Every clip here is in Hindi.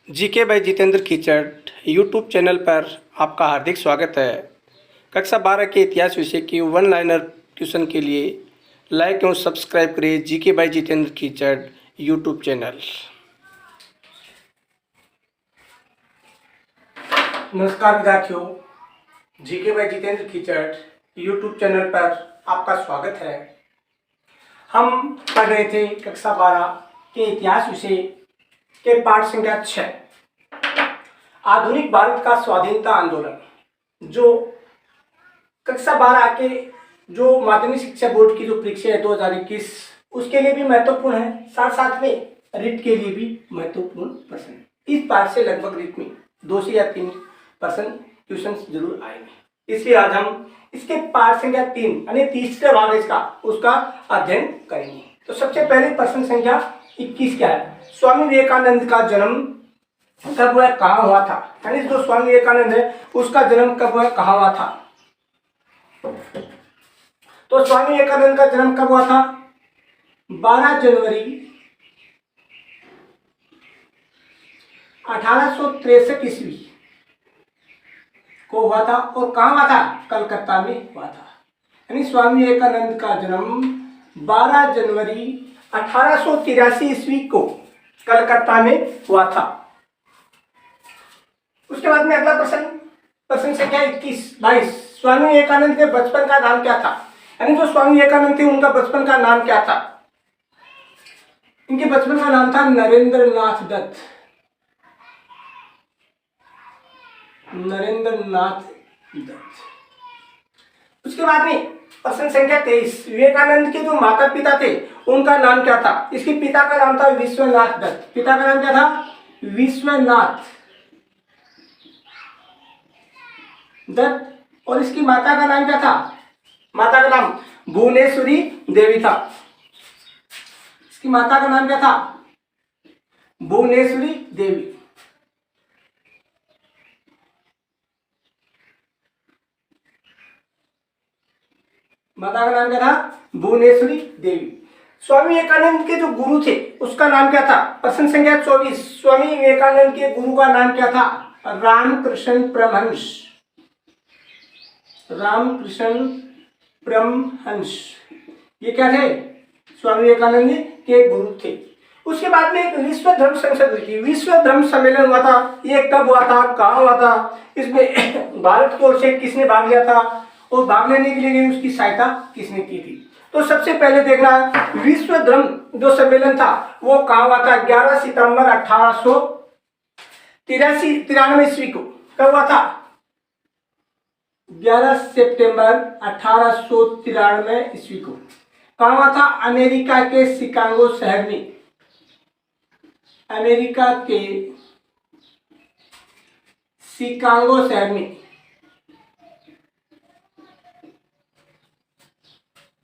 जीके बाई जितेंद्र कीचड़ यूट्यूब चैनल पर आपका हार्दिक स्वागत है। कक्षा 12 के इतिहास विषय की वन लाइनर ट्यूशन के लिए लाइक एवं सब्सक्राइब करें जीके बाई जितेंद्र कीचड़ यूट्यूब चैनल। नमस्कार विद्यार्थियों, जीके बाई जितेंद्र कीचड़ यूट्यूब चैनल पर आपका स्वागत है। हम पढ़ रहे थे कक्षा 12 के इतिहास विषय के पाठ संख्या 6 आधुनिक भारत का स्वाधीनता आंदोलन, जो कक्षा 12 के जो माध्यमिक शिक्षा बोर्ड की जो परीक्षा है 2021 उसके लिए भी महत्वपूर्ण है, साथ साथ में रिट के लिए भी महत्वपूर्ण प्रश्न है। इस पाठ से लगभग रिट में 2 से या 3 प्रश्न ट्यूशन जरूर आएंगे, इसलिए आज हम इसके पाठ संख्या 3 यानी तीसरे भाग इसका उसका अध्ययन करेंगे। तो सबसे पहले प्रश्न संख्या 21 क्या है? स्वामी विवेकानंद का जन्म कब हुआ, कहाँ हुआ था? यानी जो स्वामी विवेकानंद है उसका जन्म कब हुआ, कहाँ हुआ था? तो स्वामी विवेकानंद का जन्म कब हुआ था? 12 जनवरी 1863 ईस्वी को हुआ था। और कहाँ हुआ था? कलकत्ता में हुआ था। यानी स्वामी विवेकानंद का जन्म 12 जनवरी 1883 ईस्वी को कलकत्ता में हुआ था। उसके बाद में अगला प्रश्न संख्या 22 स्वामी विवेकानंद के बचपन का नाम क्या था? यानी जो स्वामी विवेकानंद थे उनका बचपन का नाम क्या था? इनके बचपन का नाम था नरेंद्र नाथ दत्त। नरेंद्र नाथ दत्त। उसके बाद में प्रश्न संख्या 23 विवेकानंद के जो माता पिता थे उनका नाम क्या था? इसके पिता का नाम था विश्वनाथ दत्त। पिता का नाम क्या था? विश्वनाथ दत्त। और इसकी माता का नाम क्या था? माता का नाम भुवनेश्वरी देवी था। इसकी माता का नाम क्या था? भुवनेश्वरी देवी। माता का नाम क्या था? भुवनेश्वरी देवी। स्वामी विवेकानंद के जो गुरु थे उसका नाम क्या था? प्रश्न संख्या 24 स्वामी विवेकानंद के गुरु का नाम क्या था? रामकृष्ण परमहंस। रामकृष्ण परमहंस ये क्या थे? स्वामी विवेकानंद के गुरु थे। उसके बाद में एक विश्व धर्म संसद हुई थी। विश्व धर्म सम्मेलन हुआ था। ये कब हुआ था, कहाँ हुआ था? इसमें भारत की ओर से किसने भाग लिया था और भाग लेने के लिए उसकी सहायता किसने की थी? तो सबसे पहले देखना विश्व धर्म जो सम्मेलन था वो कहाँ हुआ था? 11 सितंबर 1893 ईस्वी को। कब हुआ था? 11 सितंबर 1893 ईस्वी को। कहाँ हुआ था? अमेरिका के शिकागो शहर में। अमेरिका के शिकागो शहर में।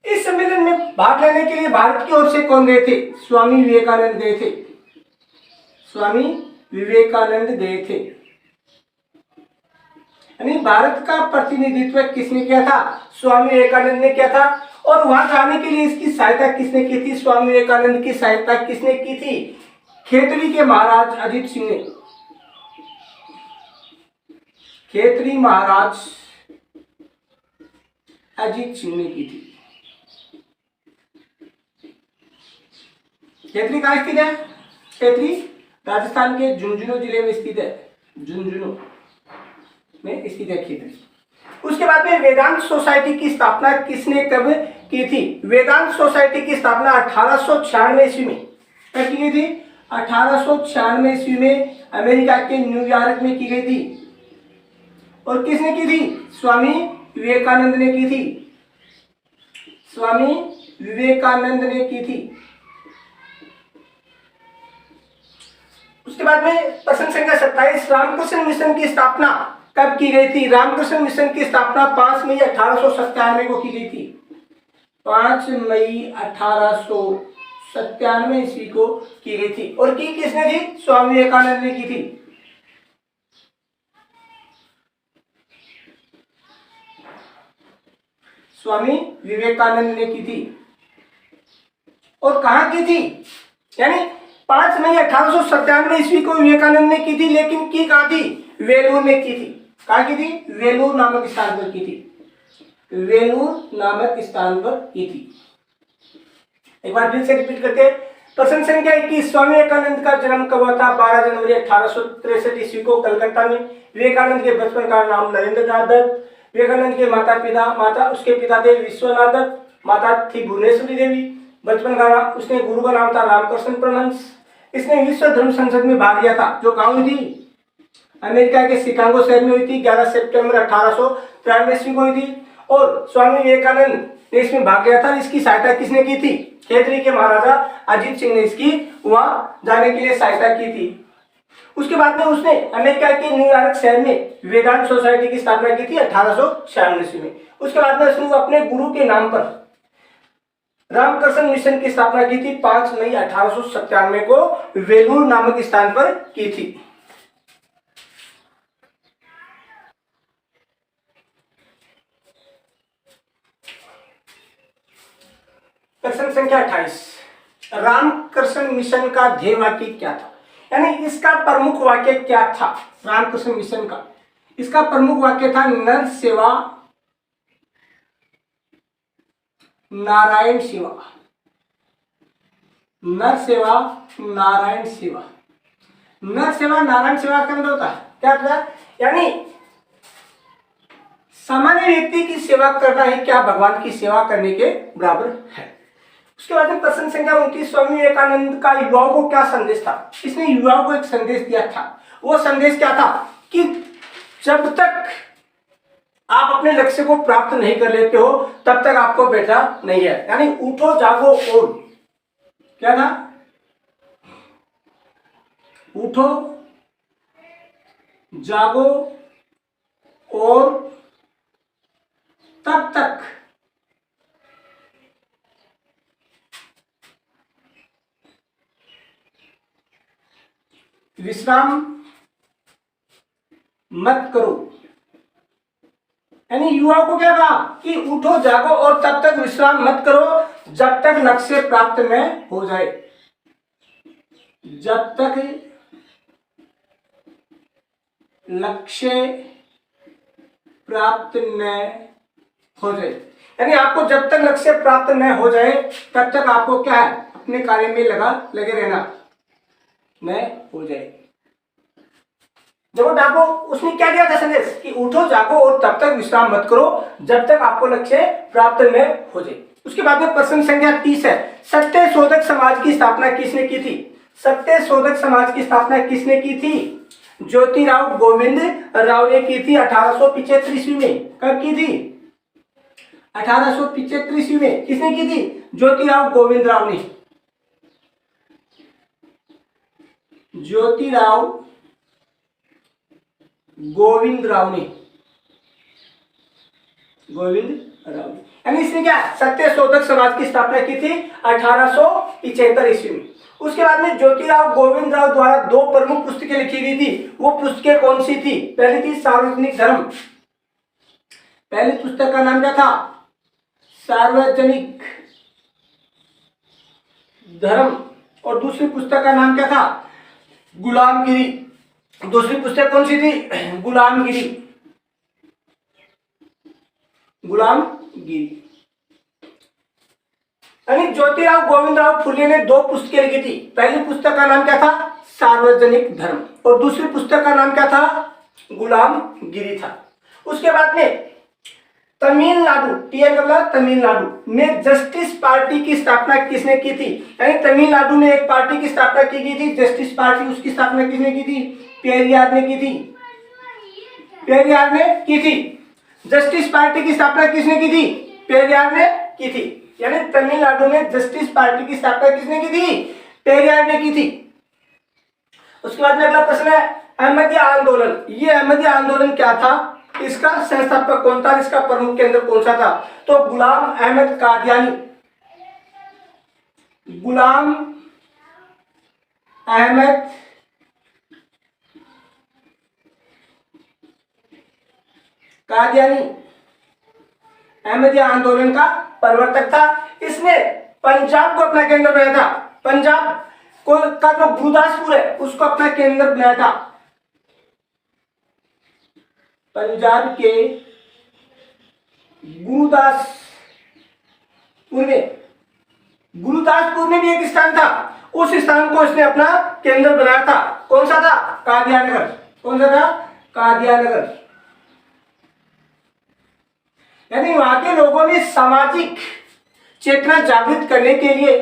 इस सम्मेलन में भाग लेने के लिए भारत की ओर से कौन गए थे? स्वामी विवेकानंद गए थे। स्वामी विवेकानंद गए थे। यानी भारत का प्रतिनिधित्व किसने किया था? स्वामी विवेकानंद ने किया था। और वहां जाने के लिए इसकी सहायता किसने की थी? स्वामी विवेकानंद की सहायता किसने की थी? खेतरी के महाराज अजीत सिंह ने। खेतरी महाराज अजीत सिंह ने की थी। खेतरी कहाँ स्थित है? खेतरी राजस्थान के झुंझुनू जिले में स्थित है। झुंझुनू में स्थित है खेतरी। उसके बाद में वेदांत सोसाइटी की स्थापना किसने कब की थी? वेदांत सोसाइटी की स्थापना 1896 ईस्वी में कब की गई थी? 1896 ईस्वी में अमेरिका के न्यूयॉर्क में की गई थी। और किसने की थी? स्वामी विवेकानंद ने की थी। स्वामी विवेकानंद ने की थी। उसके बाद में प्रश्न संख्या 27 रामकृष्ण मिशन की स्थापना कब की गई थी? रामकृष्ण मिशन की स्थापना 5 मई 1897 को की गई थी। 5 मई 1897 ईस्वी को की गई थी। और की किसने थी? स्वामी विवेकानंद ने की थी। स्वामी विवेकानंद ने की थी। और कहां की थी? यानी 5 मई 1897 ईस्वी को विवेकानंद ने की थी, लेकिन की कहाँ थी? वेलूर में की थी। कहाँ की थी? वेलूर नामक स्थान पर की थी। वेलूर नामक स्थान पर की थी। एक बार फिर से रिपीट करते हैं। प्रश्न संख्या 21, स्वामी विवेकानंद का जन्म कब हुआ था? 12 जनवरी 1863 ईस्वी को कलकत्ता में। विवेकानंद के बचपन का नाम नरेंद्र नाथ दत्त। विवेकानंद के माता उसके पिता थे विश्वनाथ दत्त, माता थी भुवनेश्वरी देवी। बचपन का नाम उसने गुरु का नाम था रामकृष्ण परमहंस। इसने विश्व धर्म संसद में भाग लिया था, जो गांव थी अमेरिका के शिकागो शहर में हुई थी। 11 सितंबर 1893 ईस्वी को हुई थी। और स्वामी विवेकानंद ने इसमें भाग लिया था। इसकी सहायता किसने की थी? खेतरी के महाराजा अजीत सिंह ने इसकी वहां जाने के लिए सहायता की थी। उसके बाद में उसने अमेरिका के न्यूयॉर्क शहर में वेदांत सोसाइटी की स्थापना की थी 1896 ईस्वी में। उसके बाद में उसने अपने गुरु के नाम पर रामकृष्ण मिशन की स्थापना की थी 5 मई 1897 को वेलूर नामक स्थान पर की थी। प्रश्न संख्या 28, रामकृष्ण मिशन का ध्येय वाक्य क्या था? यानी इसका प्रमुख वाक्य क्या था? रामकृष्ण मिशन का इसका प्रमुख वाक्य था नर सेवा नारायण सेवा। नर सेवा नारायण सेवा। नर सेवा नारायण सेवा का मतलब होता है क्या होता है? यानी सामान्य व्यक्ति की सेवा करना ही क्या भगवान की सेवा करने के बराबर है। उसके बाद में प्रश्न संख्या 29, स्वामी विवेकानंद का युवाओं को क्या संदेश था? इसने युवाओं को एक संदेश दिया था। वो संदेश क्या था? कि जब तक आप अपने लक्ष्य को प्राप्त नहीं कर लेते हो तब तक आपको बैठना नहीं है। यानी उठो जागो और क्या था? उठो जागो और तब तक विश्राम मत करो। यानी युवाओं को क्या कहा? कि उठो जागो और तब तक विश्राम मत करो जब तक लक्ष्य प्राप्त न हो जाए। जब तक लक्ष्य प्राप्त न हो जाए। यानी आपको जब तक लक्ष्य प्राप्त न हो जाए तब तक आपको क्या है? अपने कार्य में लगे रहना न हो जाए। जब आपको उसने क्या दिया था संदेश? कि उठो जागो और तब तक विश्राम मत करो जब तक आपको लक्ष्य प्राप्त न हो जाए। उसके बाद में प्रश्न संख्या 30 है, सत्य शोधक समाज की स्थापना किसने की थी? सत्य शोधक समाज की स्थापना किसने की थी? ज्योतिराव गोविंद राव ने की थी 1875 ईस्वी में। कब की थी? 1875 ईस्वी में। किसने की थी? ज्योतिराव गोविंद राव ने। ज्योतिराव गोविंद राव ने। यानी इसने क्या सत्य शोधक समाज की स्थापना की थी 1875 ईस्वी में। उसके बाद में ज्योतिराव गोविंद राव द्वारा 2 प्रमुख पुस्तकें लिखी गई थी। वो पुस्तकें कौन सी थी? पहली थी सार्वजनिक धर्म। पहली पुस्तक का नाम क्या था? सार्वजनिक धर्म। और दूसरी पुस्तक का नाम क्या था? गुलामगिरी। दूसरी पुस्तक कौन सी थी? गुलामगिरी। यानी ज्योतिराव गोविंद राव फुले ने 2 पुस्तकें लिखी थी। पहली पुस्तक का नाम क्या था? सार्वजनिक धर्म। और दूसरी पुस्तक का नाम क्या था? गुलामगिरी था। उसके बाद में तमिलनाडु तमिलनाडु में जस्टिस पार्टी की स्थापना किसने की थी? यानी तमिलनाडु में एक पार्टी की स्थापना की गई थी जस्टिस पार्टी। उसकी स्थापना किसने की थी? पेरियार ने की थी। पेरियार ने की थी। जस्टिस पार्टी की स्थापना किसने की थी? पेरियार ने की थी। यानी तमिलनाडु में जस्टिस पार्टी की स्थापना किसने की थी? पेरियार ने की थी। उसके बाद में अगला प्रश्न है अहमदिया आंदोलन। ये अहमदिया आंदोलन क्या था? इसका संस्थापक कौन था? इसका प्रमुख केंद्र कौन सा था? तो गुलाम अहमद कादियानी। गुलाम अहमद कादियानी अहमदिया आंदोलन का प्रवर्तक था। इसने पंजाब को अपना केंद्र बनाया था। पंजाब का जो गुरुदासपुर है उसको अपना केंद्र बनाया था। पंजाब के गुरुदासपुर में भी एक स्थान था, उस स्थान को इसने अपना केंद्र बनाया था। कौन सा था? कादियानगर। कौन सा था? कादियानगर। यानी वहां के लोगों ने सामाजिक चेतना जागृत करने के लिए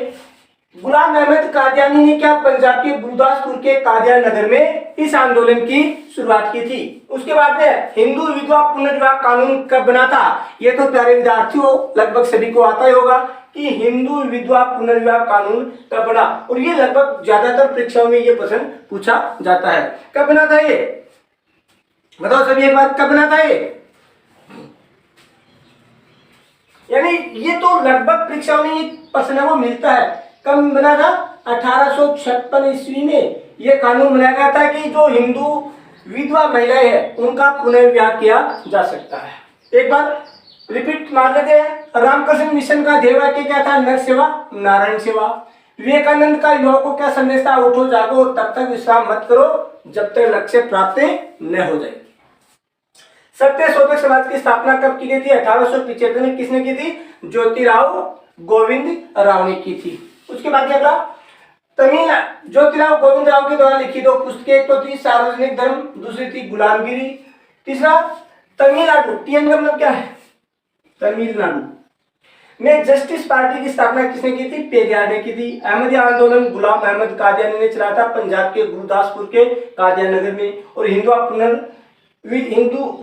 गुलाम अहमद कादियानी ने क्या पंजाब के गुरदासपुर के कादियानगर में इस आंदोलन की शुरुआत की थी। उसके बाद में हिंदू विधवा पुनर्विवाह कानून कब बना था? ये तो प्यारे विद्यार्थियों लगभग सभी को आता ही होगा कि हिंदू विधवा पुनर्विवाह कानून कब बना, और ये लगभग ज्यादातर परीक्षाओं में ये प्रश्न पूछा जाता है। कब बना था ये? बताओ सभी एक बार, कब बना था ये? यानी ये तो लगभग परीक्षाओं में ये प्रश्न वो मिलता है। कब बना था? 1856 ईस्वी में यह कानून बनाया गया था कि जो हिंदू विधवा महिलाएं हैं उनका पुनर्विवाह किया जा सकता है। एक बार रिपीट मार लेते हैं। रामकृष्ण मिशन का ध्येय वाक्य क्या था? नर सेवा नारायण सेवा। विवेकानंद का युवाओं को क्या संदेश था? उठो जागो तब तक विश्राम मत करो जब तक लक्ष्य प्राप्त न हो जाए। सत्य शोधक समाज की स्थापना कब की गई थी? 1875 में। किसने की थी? ज्योतिराव गोविंद राव ने की थी। उसके बाद क्या था? ज्योतिराव गोविंद राव के द्वारा लिखी दो पुस्तकें, एक तो थी सार्वजनिक धर्म, दूसरी थी गुलामगिरी, तीसरा तमिलनाडु। टीएन का मतलब क्या है? तमिलनाडु में जस्टिस पार्टी की स्थापना किसने की थी? पेरियार ने की थी। अहमदिया आंदोलन गुलाम अहमद कादियानी ने चलाया था पंजाब के गुरदासपुर के कादियानगर में। और हिंदू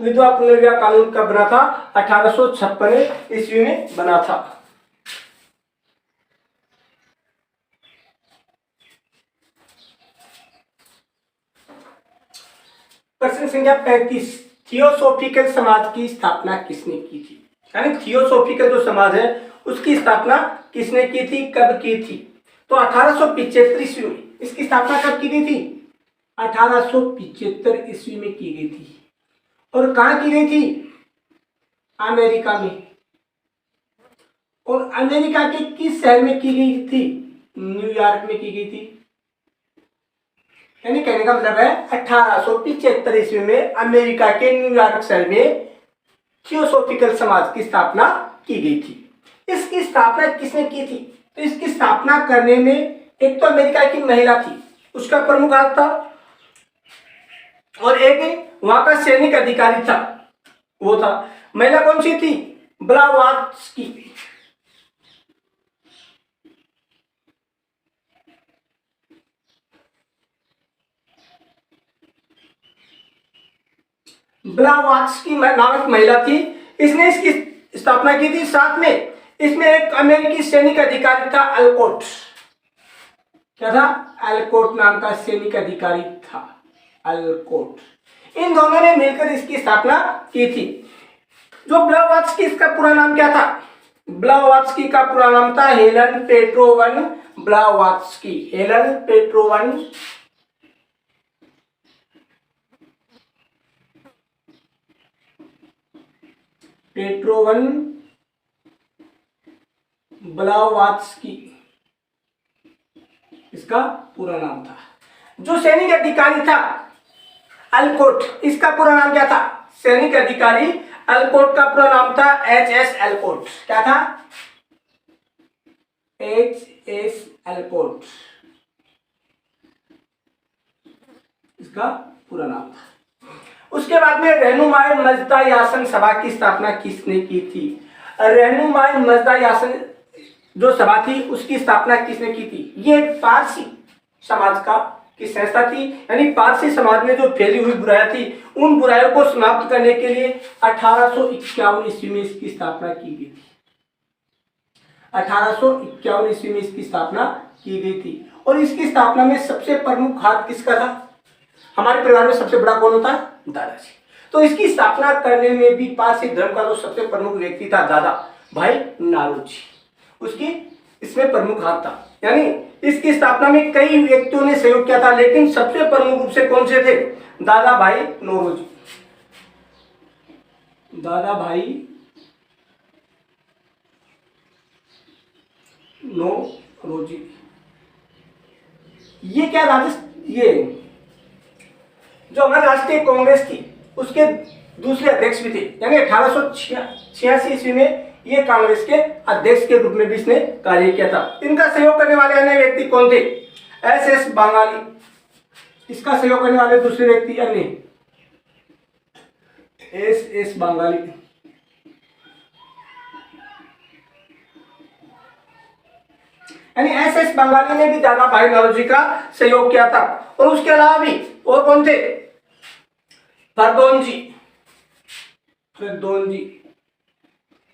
विधवा पुनर्विवाह कानून कब बना था? 1856 ईस्वी में बना था। प्रश्न संख्या 35, थियोसोफिकल समाज की स्थापना किसने की थी? यानी थियोसोफिकल जो समाज है उसकी स्थापना किसने की थी, कब की थी? तो 1875 ईस्वी में। इसकी स्थापना कब की गई थी? 1875 ईस्वी में की गई थी। और कहां की गई थी? अमेरिका में। और अमेरिका के किस शहर में की गई थी? न्यूयॉर्क में की गई थी। यानी कहने का मतलब है 1875 ईस्वी में अमेरिका के न्यूयॉर्क शहर में थियोसोफिकल समाज की स्थापना की गई थी। इसकी स्थापना किसने की थी? तो इसकी स्थापना करने में एक तो अमेरिका की महिला थी, उसका प्रमुख हाथ था, और एक वहां का सैनिक अधिकारी था, वो था। महिला कौन सी थी? ब्लावात्स्की। ब्लावात्स्की नामक महिला थी, इसने इसकी स्थापना की थी। साथ में इसमें एक अमेरिकी सैनिक अधिकारी था, अल्कोट। क्या था? अल्कोट नाम का सैनिक अधिकारी था, अल्कोट। इन दोनों ने मिलकर इसकी स्थापना की थी। जो ब्लावात्स्की, इसका पूरा नाम क्या था? ब्लावात्स्की का पूरा नाम था हेलन पेट्रोवन ब्लावात्स्की। हेलन पेट्रोवन ब्लावात्स्की इसका पूरा नाम था। जो सैनिक अधिकारी था अल्कोट, इसका पूरा नाम क्या था? सैनिक अधिकारी अल्कोट का पूरा नाम था एच.एस. अल्कोट। क्या था? एच.एस. अल्कोट इसका पूरा नाम था। उसके बाद में रहनुमाई मजदा यासन सभा की स्थापना किसने की थी? रहनुमाई मजदा यासन जो सभा थी उसकी स्थापना किसने की थी? ये पारसी समाज का की संस्था थी। यानी पारसी समाज में जो फैली हुई बुराइयां थी उन बुराइयों को समाप्त करने के लिए 1851 ईस्वी में इसकी स्थापना की गई थी। 1851 ईस्वी में इसकी स्थापना की गई थी। और इसकी स्थापना में सबसे प्रमुख हाथ किसका था? हमारे परिवार में सबसे बड़ा कौन होता है? दादाजी। तो इसकी स्थापना करने में भी पारसी धर्म का जो सबसे प्रमुख व्यक्ति था दादा भाई नारोजी, उसकी इसमें प्रमुख हाथ था। यानी इसकी स्थापना में कई व्यक्तियों ने सहयोग किया था, लेकिन सबसे प्रमुख रूप से कौन से थे? दादा भाई नौरोजी। दादा भाई नौरोजी। ये क्या ये जो हमारी राष्ट्रीय कांग्रेस थी उसके दूसरे अध्यक्ष भी थे, यानी 1886 ईस्वी में ये कांग्रेस के अध्यक्ष के रूप में भी इसने कार्य किया था। इनका सहयोग करने वाले अन्य व्यक्ति कौन थे? एस बंगाली। इसका सहयोग करने वाले दूसरे व्यक्ति अन्य एस बंगाली। यानी एस बंगाली ने भी दादा भाई नौरोजी का सहयोग किया था। और उसके अलावा भी और कौन थे? फरदौन जी,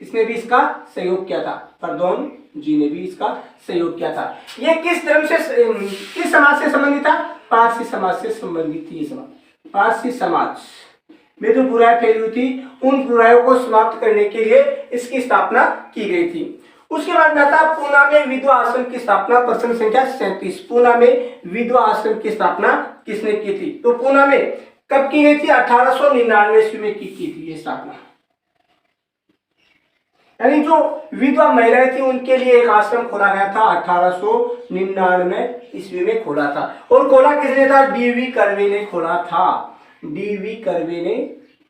इसने भी इसका सहयोग किया था। फरदौन जी ने भी इसका सहयोग किया था। ये किस धर्म से, किस समाज से संबंधित था? पारसी समाज से संबंधित थी। ये समाज पारसी समाज में जो बुराई फैली हुई थी, उन बुराइयों को समाप्त करने के लिए इसकी स्थापना की गई थी। उसके बाद में था पूना में विधवा आश्रम की स्थापना। प्रश्न संख्या 37। पूना में विधवा आश्रम की स्थापना किसने की थी? तो पूना में कब की गई थी? 1899 ईस्वी में की थी ये स्थापना। यानी जो विधवा महिलाएं थी उनके लिए एक आश्रम खोला गया था, 1899 ईस्वी में खोला था। और खोला किसने था? डीवी कर्वे ने खोला था। डीवी कर्वे ने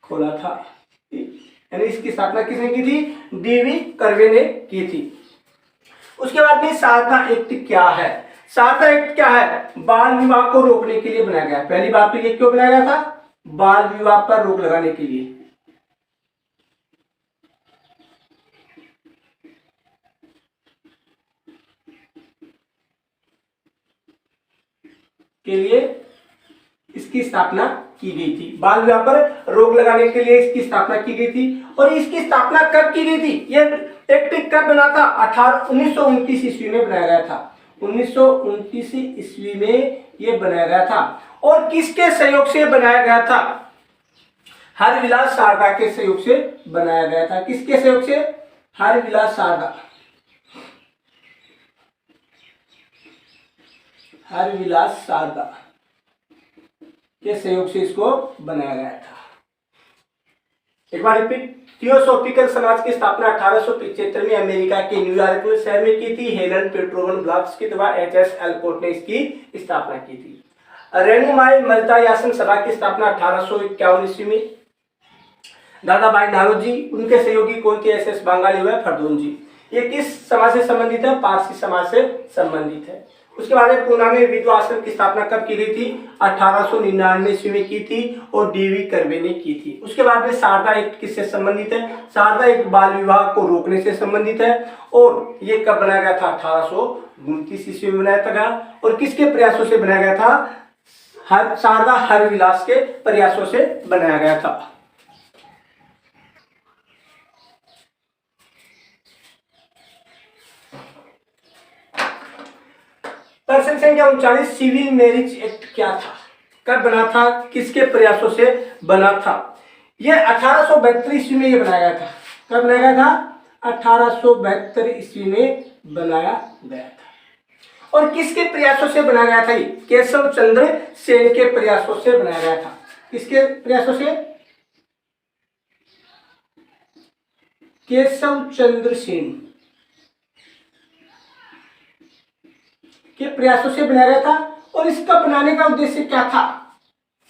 खोला था। यानी इसकी स्थापना किसने की थी? डीवी कर्वे ने की थी। उसके बाद में सारदा एक्ट क्या है? सारदा एक्ट क्या है? बाल विवाह को रोकने के लिए बनाया गया। पहली बात तो ये क्यों बनाया गया था? बाल विवाह पर रोक लगाने के लिए। इसकी स्थापना की गई थी। बाल विवाह पर रोक लगाने के लिए इसकी स्थापना की गई थी। और इसकी स्थापना कब की गई थी? ये एक्ट कब बना था? 1929 ईस्वी में बनाया गया था। 1929 ईस्वी में ये बनाया गया था। और किसके सहयोग से बनाया गया था? हरविलास शारदा के सहयोग से बनाया गया था। किसके सहयोग से? हरविलास शारदा। हरविलास शारदा के सहयोग से इसको बनाया गया था। एक बार रिपीट, थियोसॉफिकल समाज की स्थापना 1875 में अमेरिका के न्यूयॉर्क में शहर में की थी। हेलन पेट्रोवन ब्लॉक्स के द्वारा एच.एस. एल्कोट ने इसकी स्थापना की थी। रेणुमाई मल्तायासन सभा की स्थापना 1851 ईस्वी में। दादा भाई नौरोजी, उनके सहयोगी कौन थे? एस बंगाली व फरदौन जी। ये किस समाज से संबंधित है? पारसी समाज से संबंधित है। उसके बाद में पूना में विधवा आश्रम की स्थापना कब की गई थी? 1899 ईस्वी में की थी और डीवी कर्वे ने की थी। उसके बाद में शारदा एक्ट किससे संबंधित है? शारदा एक्ट बाल विवाह को रोकने से संबंधित है। और ये कब बनाया गया था? 1829 ईस्वी में बनाया था। और किसके प्रयासों से बनाया गया था? शारदा हरविलास के प्रयासों से बनाया गया था। प्रश्न संख्या 39, सिविल मैरिज एक्ट क्या था? कब बना था? किसके प्रयासों से बना था? यह 1872 ईस्वी में ये बनाया गया था। कब बनाया गया था? 1872 ईस्वी में बनाया गया था। और किसके प्रयासों से बनाया गया था? केशव चंद्र सेन के प्रयासों से बनाया गया था। किसके प्रयासों से? केशव चंद्र सेन के प्रयासों से बनाया गया था। और इसका बनाने का उद्देश्य क्या था?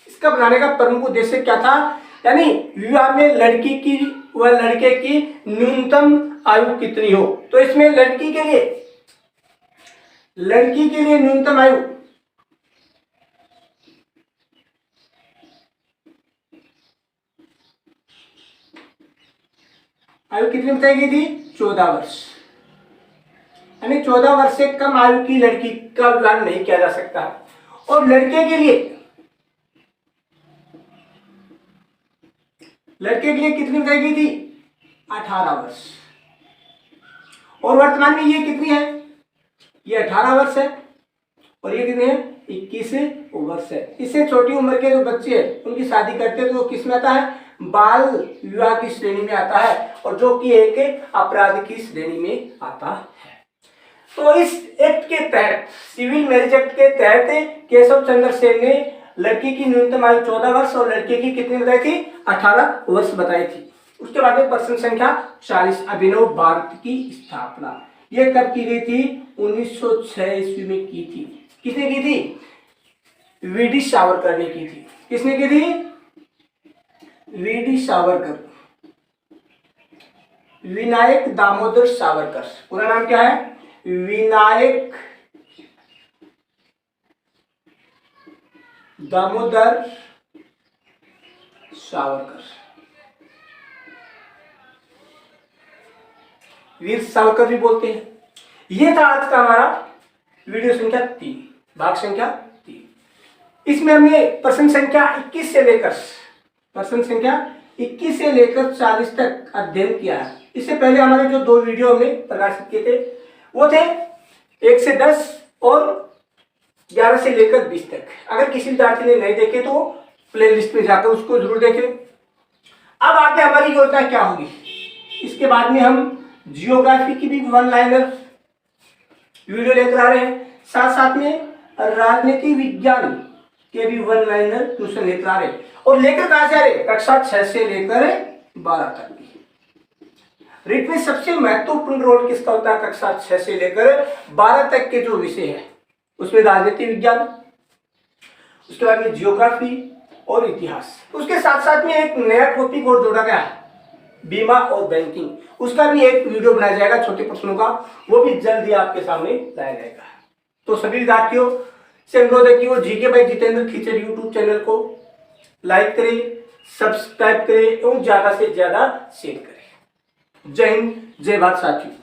इसका बनाने का प्रमुख उद्देश्य क्या था? यानी विवाह में लड़की की व लड़के की न्यूनतम आयु कितनी हो। तो इसमें लड़की के लिए न्यूनतम आयु कितनी बताई गई थी? 14 वर्ष। यानी 14 वर्ष से कम आयु की लड़की का विवाह नहीं किया जा सकता। और लड़के के लिए कितनी बताई गई थी? 18 वर्ष। और वर्तमान में ये कितनी है? ये 18 वर्ष है। और ये कितनी है? 21 वर्ष है। इससे छोटी उम्र के जो बच्चे हैं उनकी शादी करते हैं तो वो किस में आता है? बाल विवाह की श्रेणी में आता है, और जो कि एक अपराध की श्रेणी में आता है। तो इस एक्ट के तहत, सिविल मैरिज एक्ट के तहत, केशव चंद्र सेन ने लड़की की न्यूनतम आयु 14 वर्ष और लड़के की कितनी बताई थी? 18 वर्ष बताई थी। उसके बाद में प्रश्न संख्या 40, अभिनव भारत की स्थापना ये कब की गई थी? 1906 ईस्वी में की थी। किसने की थी? वीडी सावरकर ने की थी। किसने की थी? वीडी सावरकर। विनायक दामोदर सावरकर। पूरा नाम क्या है? विनायक दामोदर सावरकर। वीर सावरकर भी बोलते हैं। यह था आज का हमारा वीडियो संख्या 3, भाग संख्या 3। इसमें हमने प्रश्न संख्या 21 से लेकर 40 तक अध्ययन किया है। इससे पहले हमारे जो 2 वीडियो हमने प्रकाशित किए थे वो थे 1 से 10 और 11 से लेकर 20 तक। अगर किसी विद्यार्थी ने नहीं देखे तो प्लेलिस्ट में जाकर उसको जरूर देखें। अब आगे हमारी योजना क्या होगी? इसके बाद में हम जियोग्राफी की भी 1 लाइनर वीडियो लेकर आ रहे हैं, साथ साथ में राजनीति विज्ञान के भी 1 लाइनर ट्यूशन लेकर आ रहे हैं। और लेकर कहां से आ रहे? कक्षा 6 से लेकर 12 तक की। रीट में सबसे महत्वपूर्ण रोल किसका होता है? कक्षा 6 से लेकर 12 तक के जो विषय है उसमें राजनीति विज्ञान, उसके बाद में जियोग्राफी और इतिहास। उसके साथ साथ में एक नया टॉपिक और जोड़ा गया है, बीमा और बैंकिंग। उसका भी एक वीडियो बनाया जाएगा छोटे प्रश्नों का, वो भी जल्दी आपके सामने लाया जाएगा। तो सभी विद्यार्थियों से अनुरोध है कि वो GK by Jitendra Khichar YouTube channel को लाइक करें, सब्सक्राइब करें एवं ज्यादा से ज्यादा शेयर करें। जय हिंद, जय भारत साथियों।